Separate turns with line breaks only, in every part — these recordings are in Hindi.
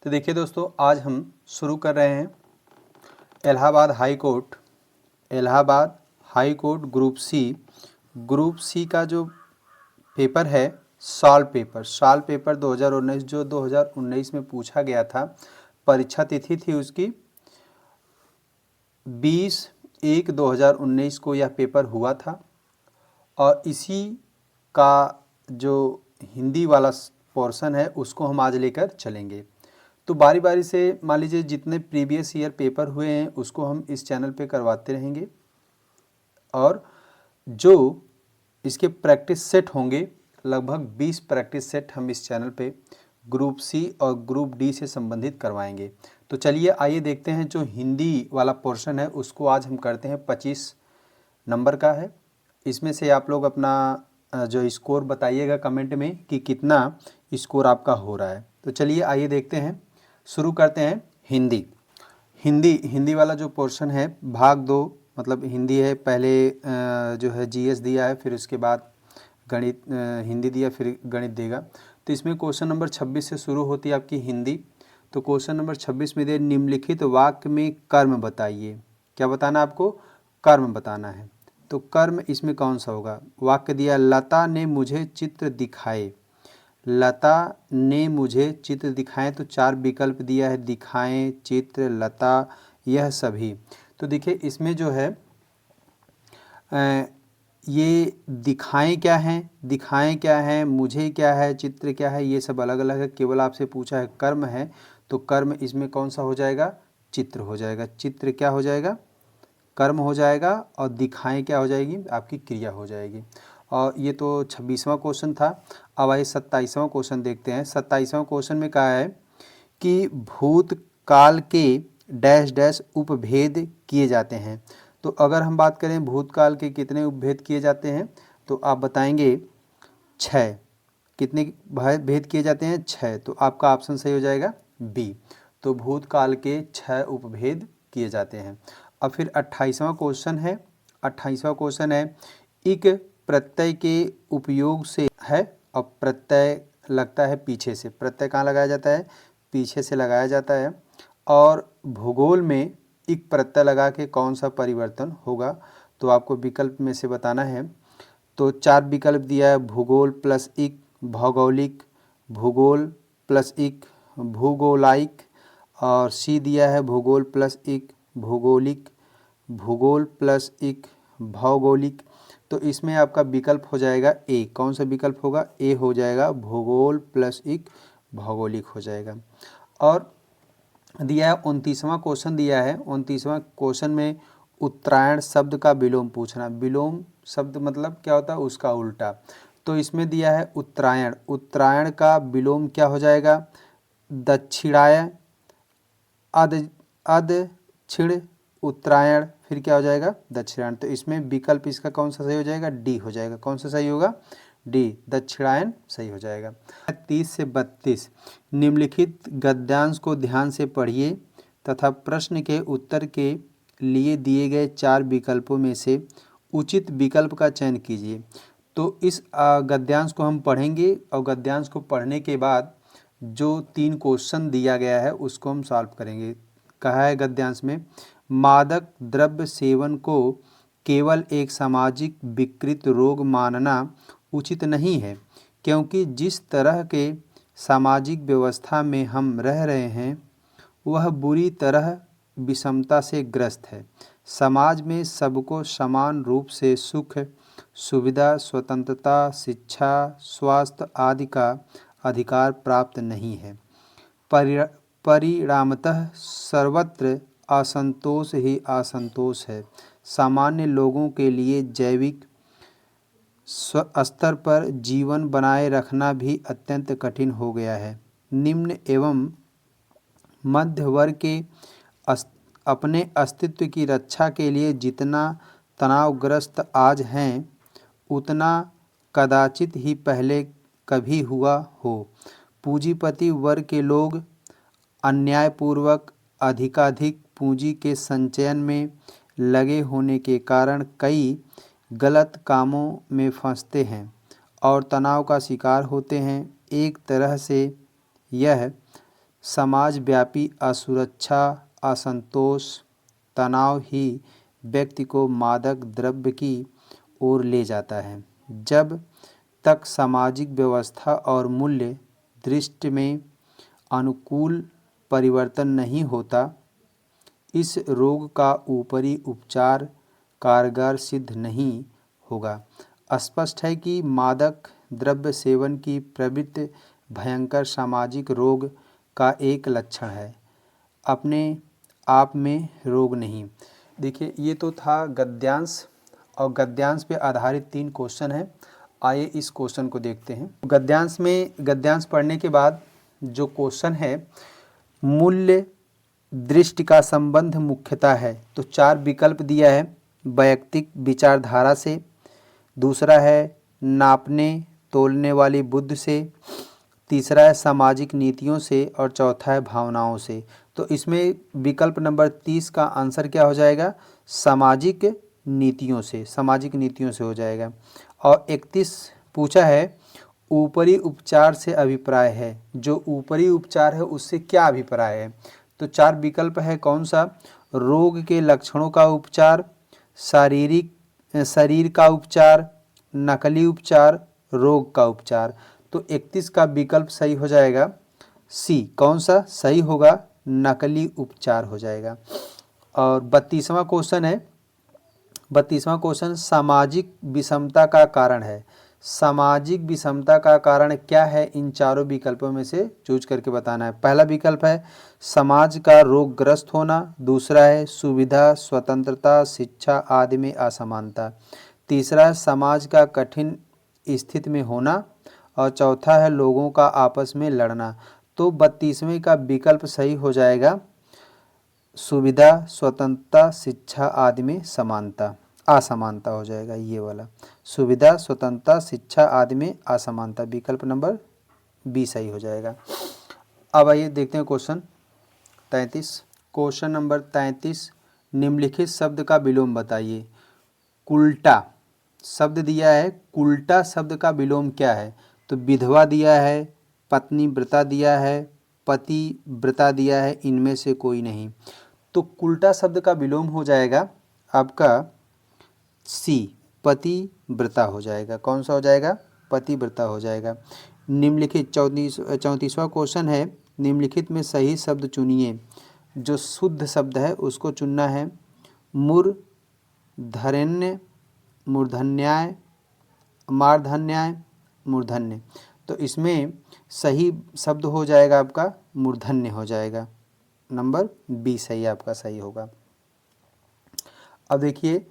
तो देखिए दोस्तों, आज हम शुरू कर रहे हैं Allahabad high court group C का जो पेपर है सॉल्व पेपर 2019 जो 2019 में पूछा गया था। परीक्षा तिथि थी उसकी 20/1/2019 को यह पेपर हुआ था और इसी का जो हिंदी वाला पोर्शन है उसको हम आज लेकर चलेंगे। तो बारी बारी से मान लीजिए जितने प्रीवियस ईयर पेपर हुए हैं उसको हम इस चैनल पे करवाते रहेंगे और जो इसके प्रैक्टिस सेट होंगे लगभग 20 प्रैक्टिस सेट हम इस चैनल पे ग्रुप सी और ग्रुप डी से संबंधित करवाएंगे। तो चलिए आइए देखते हैं जो हिंदी वाला पोर्शन है उसको आज हम करते हैं 25 नंबर का है। इसमें से आप लोग अपना जो स्कोर बताइएगा कमेंट में कि कितना स्कोर आपका हो रहा है। तो चलिए आइए देखते हैं, शुरू करते हैं। हिंदी वाला जो पोर्शन है भाग 2 मतलब हिंदी है। पहले जो है जीएस दिया है, फिर उसके बाद गणित हिंदी दिया, फिर गणित देगा। तो इसमें क्वेश्चन नंबर 26 से शुरू होती है आपकी हिंदी। तो क्वेश्चन नंबर 26 में दिया निम्नलिखित वाक्य में कर्म बताइए। क्या बताना आपको? कर्म बताना है। तो कर्म इसमें कौन सा होगा? वाक्य दिया लता ने मुझे चित्र दिखाए। लता ने मुझे चित्र दिखाएं, तो 4 विकल्प दिया है, दिखाएं, चित्र, लता, यह सभी। तो देखिए इसमें जो है ये दिखाएं क्या है, मुझे क्या है, चित्र क्या है, ये सब अलग अलग है। केवल आपसे पूछा है कर्म है, तो कर्म इसमें कौन सा हो जाएगा? चित्र हो जाएगा। चित्र क्या हो जाएगा? कर्म हो जाएगा। और दिखाएं क्या हो जाएगी? आपकी क्रिया हो जाएगी। और ये तो 26वां क्वेश्चन था। अब आइए 27वां क्वेश्चन देखते हैं। 27वां क्वेश्चन में कहा है कि भूतकाल के डैश डैश उपभेद किए जाते हैं। तो अगर हम बात करें भूतकाल के कितने उपभेद किए जाते हैं, तो आप बताएंगे 6। कितने भेद किए जाते हैं? 6। तो आपका ऑप्शन सही हो जाएगा बी। तो भूतकाल के 6 उपभेद किए जाते हैं। अब फिर 28वां क्वेश्चन है। 28वां क्वेश्चन है इक प्रत्यय के उपयोग से है। अब प्रत्यय लगता है पीछे से। प्रत्यय कहाँ लगाया जाता है? पीछे से लगाया जाता है। और भूगोल में इक प्रत्यय लगा के कौन सा परिवर्तन होगा? तो आपको विकल्प में से बताना है। तो 4 विकल्प दिया है, भूगोल प्लस इक भौगोलिक, भूगोल प्लस इक भूगोलाइक, और सी दिया है भूगोल प्लस इक भूगोलिक, भूगोल प्लस इक भौगोलिक। तो इसमें आपका विकल्प हो जाएगा ए। कौन सा विकल्प होगा? ए हो जाएगा, भूगोल प्लस इक भौगोलिक हो जाएगा। और दिया है 29वां क्वेश्चन दिया है। 29वां क्वेश्चन में उत्तरायण शब्द का विलोम पूछना। विलोम शब्द मतलब क्या होता है? उसका उल्टा। तो इसमें दिया है उत्तरायण। उत्तरायण का विलोम क्या हो जाएगा? दक्षिणाय, अदक्षिण, उत्तरायण, फिर क्या हो जाएगा? दक्षिणायन। तो इसमें विकल्प इसका कौन सा सही हो जाएगा? डी हो जाएगा। कौन सा सही होगा? डी, दक्षिणायन सही हो जाएगा। 30 से 32 निम्नलिखित गद्यांश को ध्यान से पढ़िए तथा प्रश्न के उत्तर के लिए दिए गए 4 विकल्पों में से उचित विकल्प का चयन कीजिए। तो इस गद्यांश को हम पढ़ेंगे और गद्यांश को पढ़ने के बाद जो 3 क्वेश्चन दिया गया है उसको हम सॉल्व करेंगे। कहा है गद्यांश में मादक द्रव्य सेवन को केवल एक सामाजिक विकृत रोग मानना उचित नहीं है, क्योंकि जिस तरह के सामाजिक व्यवस्था में हम रह रहे हैं वह बुरी तरह विषमता से ग्रस्त है। समाज में सबको समान रूप से सुख, सुविधा, स्वतंत्रता, शिक्षा, स्वास्थ्य आदि का अधिकार प्राप्त नहीं है। परिणामतः सर्वत्र असंतोष ही असंतोष है। सामान्य लोगों के लिए जैविक स्तर पर जीवन बनाए रखना भी अत्यंत कठिन हो गया है। निम्न एवं मध्य वर्ग के अपने अस्तित्व की रक्षा के लिए जितना तनावग्रस्त आज हैं उतना कदाचित ही पहले कभी हुआ हो। पूंजीपति वर्ग के लोग अन्यायपूर्वक अधिकाधिक पूंजी के संचयन में लगे होने के कारण कई गलत कामों में फंसते हैं और तनाव का शिकार होते हैं। एक तरह से यह समाज व्यापी असुरक्षा, असंतोष, तनाव ही व्यक्ति को मादक द्रव्य की ओर ले जाता है। जब तक सामाजिक व्यवस्था और मूल्य दृष्टि में अनुकूल परिवर्तन नहीं होता, इस रोग का ऊपरी उपचार कारगर सिद्ध नहीं होगा। स्पष्ट है कि मादक द्रव्य सेवन की प्रवृत्ति भयंकर सामाजिक रोग का एक लक्षण है, अपने आप में रोग नहीं। देखिए, ये तो था गद्यांश, और गद्यांश पे आधारित 3 क्वेश्चन हैं। आइए इस क्वेश्चन को देखते हैं। गद्यांश पढ़ने के बाद जो क्वेश्चन है, मूल्य दृष्टि का संबंध मुख्यतः है, तो 4 विकल्प दिया है। वैयक्तिक विचारधारा से, दूसरा है नापने तोलने वाली बुद्धि से, तीसरा है सामाजिक नीतियों से, और चौथा है भावनाओं से। तो इसमें विकल्प नंबर 30 का आंसर क्या हो जाएगा? सामाजिक नीतियों से, सामाजिक नीतियों से हो जाएगा। और 31 पूछा है ऊपरी उपचार से अभिप्राय है, जो ऊपरी उपचार है उससे क्या अभिप्राय है? तो 4 विकल्प है, कौन सा? रोग के लक्षणों का उपचार, शरीर का उपचार, नकली उपचार, रोग का उपचार। तो 31 का विकल्प सही हो जाएगा सी। कौन सा सही होगा? नकली उपचार हो जाएगा। और 32वां क्वेश्चन है, 32वां क्वेश्चन सामाजिक विषमता का कारण है। सामाजिक विषमता का कारण क्या है? इन चारों विकल्पों में से चूज करके बताना है। पहला विकल्प है समाज का रोगग्रस्त होना, दूसरा है सुविधा, स्वतंत्रता, शिक्षा आदि में असमानता, तीसरा है समाज का कठिन स्थिति में होना, और चौथा है लोगों का आपस में लड़ना। तो 32वें का विकल्प सही हो जाएगा सुविधा, स्वतंत्रता, शिक्षा आदि में समानता, असमानता हो जाएगा ये वाला। सुविधा, स्वतंत्रता, शिक्षा आदि में असमानता, विकल्प नंबर बी सही हो जाएगा। अब आइए देखते हैं क्वेश्चन 33। क्वेश्चन नंबर 33, निम्नलिखित शब्द का विलोम बताइए। कुल्टा शब्द दिया है, कुल्टा शब्द का विलोम क्या है? तो विधवा दिया है, पत्नी व्रता दिया है, पति व्रता दिया है, इनमें से कोई नहीं। तो कुल्टा शब्द का विलोम हो जाएगा आपका सी, पति व्रता हो जाएगा। कौन सा हो जाएगा? पति व्रता हो जाएगा। निम्नलिखित 34वां क्वेश्चन है, निम्नलिखित में सही शब्द चुनिए। जो शुद्ध शब्द है उसको चुनना है। मूर्धन्य, मूर्धन्याय, मार्धन्याय, मूर्धन्य। तो इसमें सही शब्द हो जाएगा आपका मूर्धन्य हो जाएगा। नंबर बी सही आपका सही होगा। अब देखिए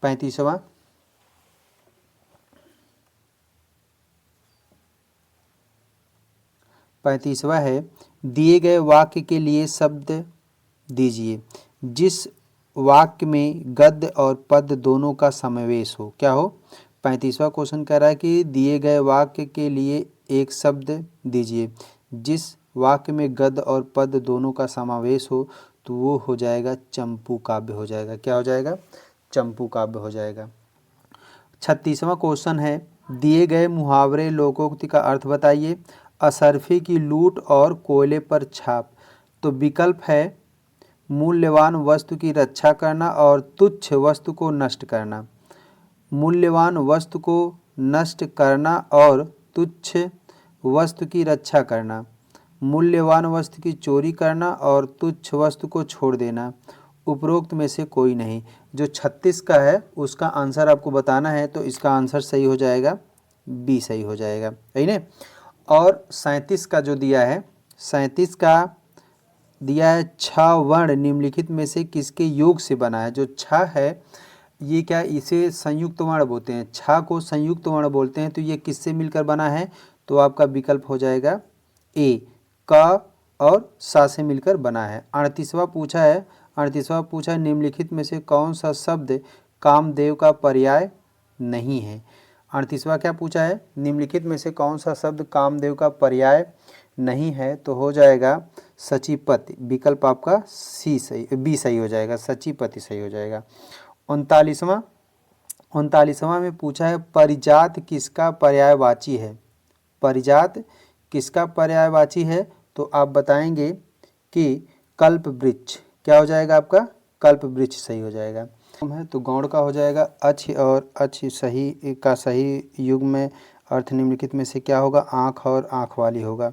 35वां, है दिए गए वाक्य के लिए शब्द दीजिए जिस वाक्य में गद्य और पद्य दोनों का समावेश हो। क्या हो? 35वां क्वेश्चन कह रहा है कि दिए गए वाक्य के लिए एक शब्द दीजिए जिस वाक्य में गद्य और पद्य दोनों का समावेश हो, तो वो हो जाएगा चंपू काव्य हो जाएगा। क्या हो जाएगा? चंपू काव्य हो जाएगा। 36वां क्वेश्चन है दिए गए मुहावरे लोकोक्ति का अर्थ बताइए। असरफी की लूट और कोयले पर छाप। तो विकल्प है मूल्यवान वस्तु की रक्षा करना और तुच्छ वस्तु को नष्ट करना। मूल्यवान वस्तु को नष्ट करना और तुच्छ वस्तु की रक्षा करना। मूल्यवान वस्तु की चोरी करना और तुच्छ वस्तु को छोड़ देना। उपरोक्त में से कोई नहीं। जो 36 का है उसका आंसर आपको बताना है, तो इसका आंसर सही हो जाएगा बी सही हो जाएगा, सही ना। और 37 का जो दिया है, 37 का दिया है छ वर्ण निम्नलिखित में से किसके योग से बना है। जो छ है ये क्या, इसे संयुक्त वर्ण बोलते हैं, छ को संयुक्त वर्ण बोलते हैं। तो ये किससे मिलकर बना है? तो आपका विकल्प हो जाएगा ए, क और सा से मिलकर बना है। 38वां पूछा है, 38वां पूछा है निम्नलिखित में से कौन सा शब्द कामदेव का पर्याय नहीं है। 38वां क्या पूछा है? निम्नलिखित में से कौन सा शब्द कामदेव का पर्याय नहीं है? तो हो जाएगा सचिपति। विकल्प आपका सी सही, बी सही हो जाएगा, सचिपति सही हो जाएगा। 39वां 39वां में पूछा है परिजात किसका पर्यायवाची है। परिजात किसका पर्यायवाची है, तो आप बताएंगे कि कल्प वृक्ष। क्या हो जाएगा आपका, कल्प वृक्ष सही हो जाएगा है। तो गौड़ का हो जाएगा अच्छ, और अच्छ सही का सही युग में अर्थ निम्नलिखित में से क्या होगा, आँख और आँख वाली होगा।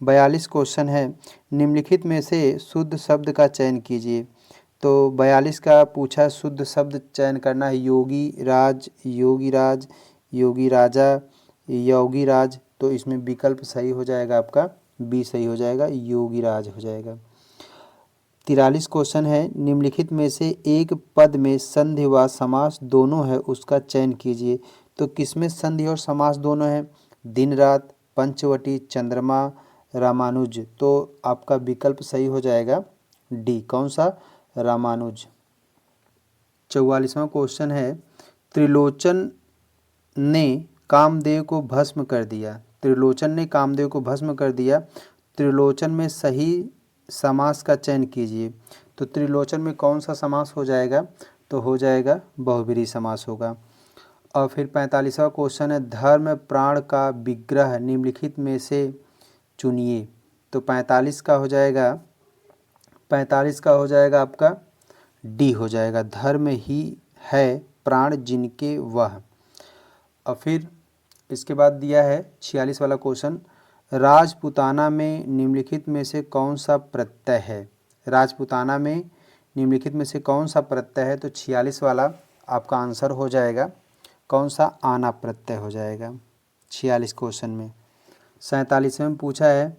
42 क्वेश्चन है, निम्नलिखित में से शुद्ध शब्द का चयन कीजिए। तो 42 का पूछा शुद्ध शब्द चयन करना है, योगी राज, योगी राज, योगी राजा, योगी राज। तो इसमें विकल्प सही हो जाएगा आपका बी सही हो जाएगा, योगी राज हो जाएगा। 43 क्वेश्चन है, निम्नलिखित में से एक पद में संधि व समास दोनों है, उसका चयन कीजिए। तो किसमें संधि और समास दोनों है, दिन रात, पंचवटी, चंद्रमा, रामानुज। तो आपका विकल्प सही हो जाएगा डी, कौन सा, रामानुज। 44वां क्वेश्चन है, त्रिलोचन ने कामदेव को भस्म कर दिया। त्रिलोचन ने कामदेव को भस्म कर दिया। त्रिलोचन में सही समास का चयन कीजिए। तो त्रिलोचन में कौन सा समास हो जाएगा, तो हो जाएगा बहुब्रीहि समास होगा। और फिर 45वां क्वेश्चन है, धर्म प्राण का विग्रह निम्नलिखित में से चुनिए। तो 45 का हो जाएगा, 45 का हो जाएगा आपका डी हो जाएगा, धर्म ही है प्राण जिनके वह। और फिर इसके बाद दिया है 46 वाला क्वेश्चन, राजपूताना में निम्नलिखित में से कौन सा प्रत्यय है। राजपूताना में निम्नलिखित में से कौन सा प्रत्यय है, तो 46 वाला आपका आंसर हो जाएगा कौन सा, आना प्रत्यय हो जाएगा 46 क्वेश्चन में। 47वें में पूछा है,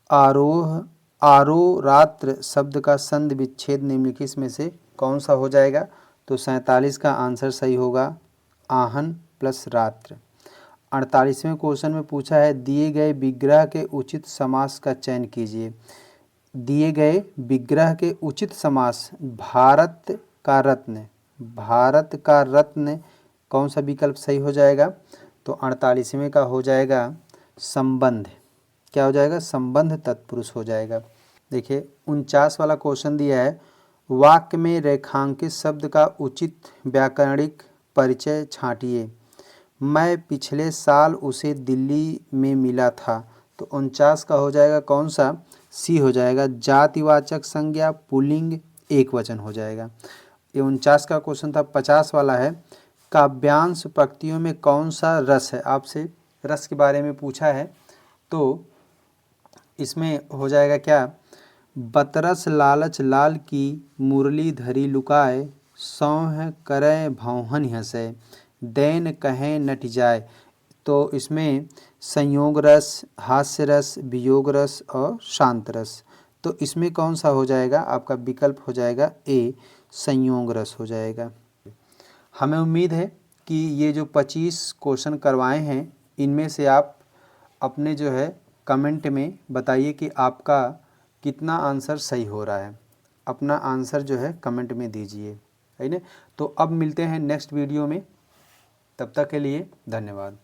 आरोह आरोरात्र शब्द का संधि विच्छेद निम्नलिखित में से कौन सा हो जाएगा। तो 47 का आंसर सही होगा आहन प्लस रात्र। 48वें क्वेश्चन में पूछा है, दिए गए विग्रह के उचित समास का चयन कीजिए। दिए गए विग्रह के उचित समास, भारत का रत्न, भारत का रत्न कौन सा विकल्प सही हो जाएगा। तो 48वें का हो जाएगा संबंध। क्या हो जाएगा, संबंध तत्पुरुष हो जाएगा। देखिए 49 वाला क्वेश्चन दिया है, वाक्य में रेखांकित शब्द का उचित व्याकरणिक परिचय छांटिए। मैं पिछले साल उसे दिल्ली में मिला था। तो 49 का हो जाएगा कौन सा, सी हो जाएगा, जातिवाचक संज्ञा पुल्लिंग एक वचन हो जाएगा। ये 49 का क्वेश्चन था। 50 वाला है, काव्यांश पंक्तियों में कौन सा रस है। आपसे रस के बारे में पूछा है, तो इसमें हो जाएगा क्या, बतरस लालच लाल की मुरली धरी लुकाए, सौह करे भौहन हंसे, दैन कहें नट जाए। तो इसमें संयोग रस, हास्य रस, वियोग रस और शांत रस। तो इसमें कौन सा हो जाएगा, आपका विकल्प हो जाएगा ए, संयोग रस हो जाएगा। हमें उम्मीद है कि ये जो 25 क्वेश्चन करवाए हैं, इनमें से आप अपने जो है कमेंट में बताइए कि आपका कितना आंसर सही हो रहा है। अपना आंसर जो है कमेंट में दीजिए, है ना। तो अब मिलते हैं नेक्स्ट वीडियो में, तब तक के लिए धन्यवाद।